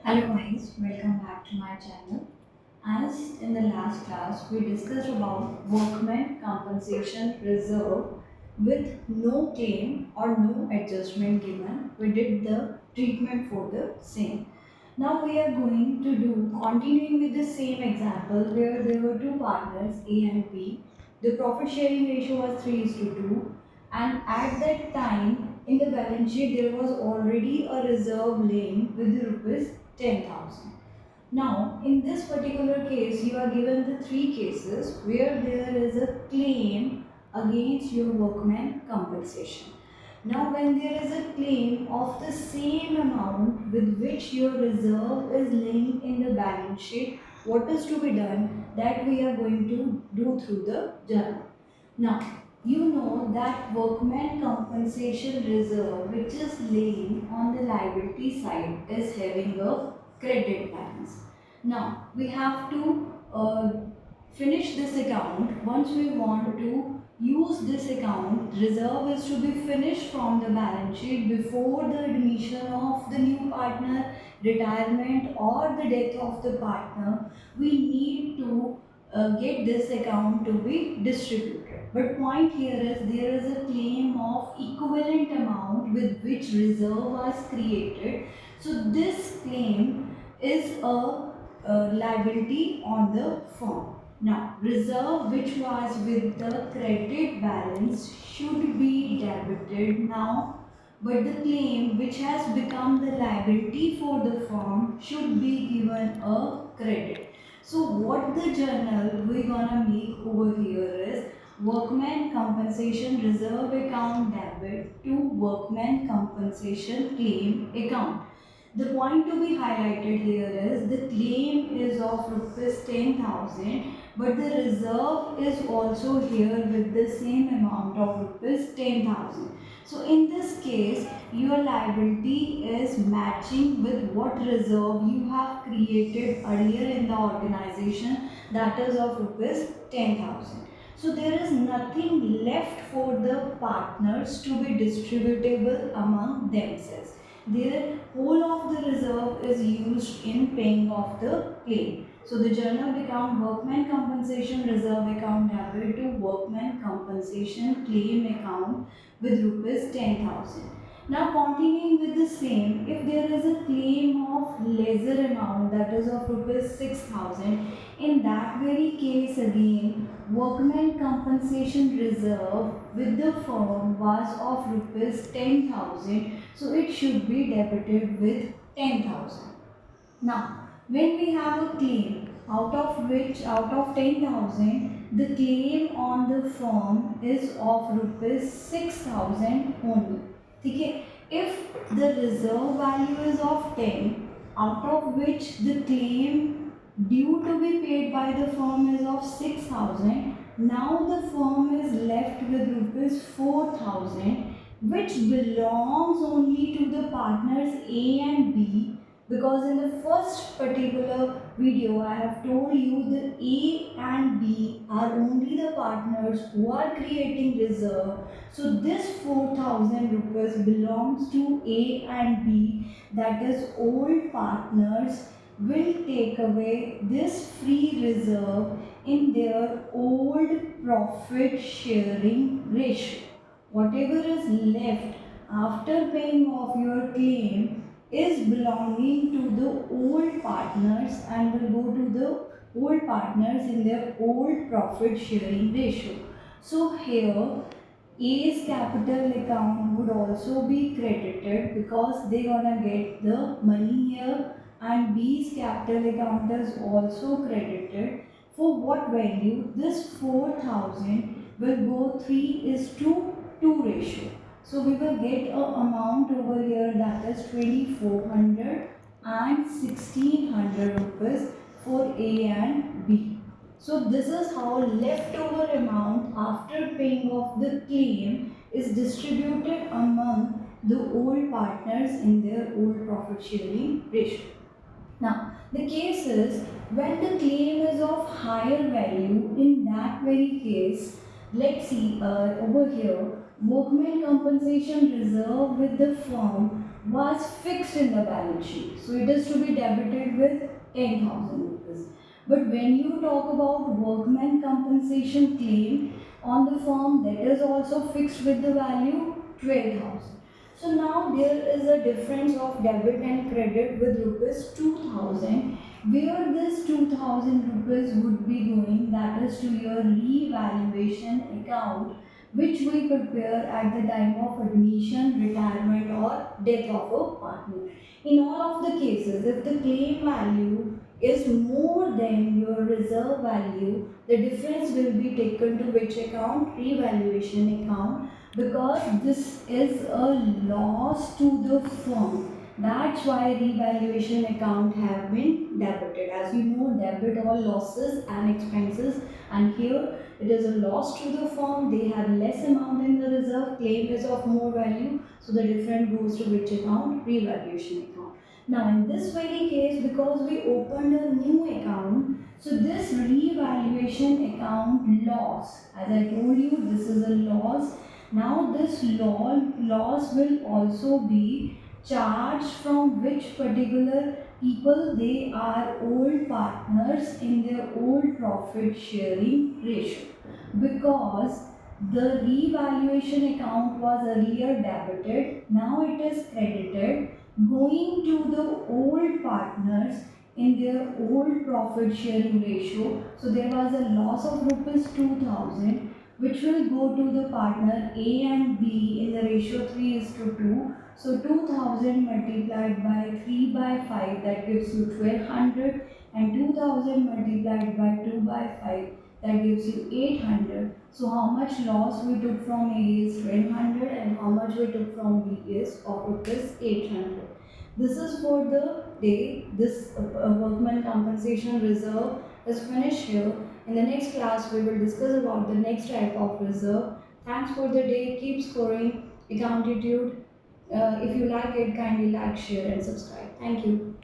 Hello guys, welcome back to my channel. As in the last class, we discussed about Workmen Compensation Reserve with no claim or no adjustment given. We did the treatment for the same. Now we are going to do continuing with the same example where there were two partners A and B. The profit sharing ratio was 3 is to 2, and at that time in the balance sheet there was already a reserve laying with the rupees 10,000. Now, in this particular case, you are given the three cases where there is a claim against your workman compensation. Now, when there is a claim of the same amount with which your reserve is linked in the balance sheet, what is to be done? That we are going to do through the journal. Now, you know that workman compensation reserve, which is laying on the liability side, is having a credit balance. Now, we have to finish this account. Once we want to use this account, reserve is to be finished from the balance sheet before the admission of the new partner, retirement, or the death of the partner. We need to get this account to be distributed. But point here is there is a claim of equivalent amount with which reserve was created. So this claim is a liability on the firm. Now, reserve which was with the credit balance should be debited now, but the claim which has become the liability for the firm should be given a credit. So what the journal we gonna make over here is Workman Compensation Reserve Account debit to Workman Compensation Claim Account. The point to be highlighted here is the claim is of rupees 10,000, but the reserve is also here with the same amount of rupees 10,000. So in this case, your liability is matching with what reserve you have created earlier in the organization, that is of rupees 10,000. So there is nothing left for the partners to be distributable among themselves. Their whole of the reserve is used in paying off the claim. So the journal account workman compensation reserve account debit to workman compensation claim account with rupees 10,000. Now continuing with the same, if there is a claim of lesser amount, that is of rupees 6,000, in that very case again workman compensation reserve with the firm was of rupees 10,000, so it should be debited with 10,000. Now, when we have a claim out of which out of 10,000, the claim on the firm is of rupees 6,000 only. Okay? If the reserve value is of 10, out of which the claim due to be paid by the firm is of 6,000, now the firm is left with rupees 4,000, which belongs only to the partners A and B, because in the first particular video I have told you that A and B are only the partners who are creating reserve. So this 4,000 rupees belongs to A and B, that is old partners will take away this free reserve in their old profit sharing ratio. Whatever is left after paying off your claim is belonging to the old partners and will go to the old partners in their old profit sharing ratio. So here A's capital account would also be credited because they gonna get the money here, and B's capital account is also credited. For what value? This 4,000 will go 3 is to 2 ratio. So we will get a amount over here that is 2,400 and 1,600 rupees for A and B. So this is how leftover amount after paying off the claim is distributed among the old partners in their old profit sharing ratio. Now, the case is when the claim is of higher value, in that very case, let's see over here, workmen compensation reserve with the firm was fixed in the balance sheet. So it is to be debited with 10,000 rupees. But when you talk about workman compensation claim on the firm, that is also fixed with the value 12,000. So now there is a difference of debit and credit with rupees 2000, where this 2000 rupees would be going, that is to your revaluation account, which we prepare at the time of admission, retirement, or death of a partner. In all of the cases, if the claim value is more than your reserve value, the difference will be taken to which account? Revaluation account, because this is a loss to the firm. That's why revaluation account have been debited. As you know, debit all losses and expenses, and here it is a loss to the firm. They have less amount in the reserve. Claim is of more value, so the difference goes to which account? Revaluation account. Now, in this very case, because we opened a new account, so this revaluation account loss, as I told you, this is a loss. Now, this loss will also be charged from which particular people? They are old partners in their old profit sharing ratio, because the revaluation account was earlier debited, now it is credited, going to the old partners in their old profit sharing ratio. So there was a loss of rupees 2000, which will go to the partner A and B in the ratio 3 is to 2. So 2000 multiplied by 3 by 5, that gives you 1200, and 2000 multiplied by 2 by 5, that gives you 800. So how much loss we took from A is 1200, and how much we took from B is of rupees 800. This is for the day. This workman compensation reserve is finished here. In the next class, we will discuss about the next type of reserve. Thanks for the day. Keep scoring accountitude. If you like it, kindly like, share, and subscribe. Thank you.